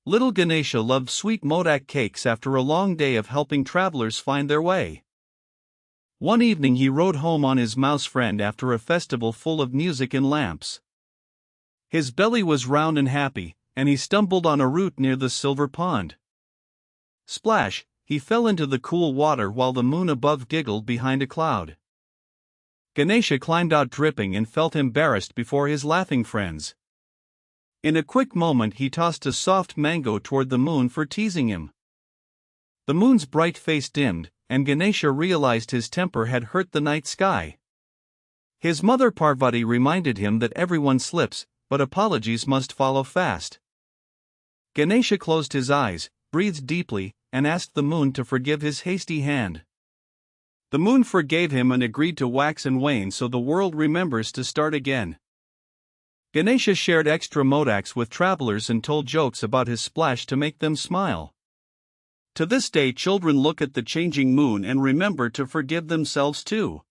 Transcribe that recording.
Little Ganesha loved sweet modak cakes after a long day of helping travelers find their way. One evening he rode home on his mouse friend after a festival full of music and lamps. His belly was round and happy, and he stumbled on a root near the silver pond. Splash! He fell into the cool water while the moon above giggled behind a cloud. Ganesha climbed out dripping and felt embarrassed before his laughing friends. In a quick moment he tossed a soft mango toward the moon for teasing him. The moon's bright face dimmed, and Ganesha realized his temper had hurt the night sky. His mother Parvati reminded him that everyone slips, but apologies must follow fast. Ganesha closed his eyes, breathed deeply, and asked the moon to forgive his hasty hand. The moon forgave him and agreed to wax and wane so the world remembers to start again. Ganesha shared extra modaks with travelers and told jokes about his splash to make them smile. To this day children look at the changing moon and remember to forgive themselves too.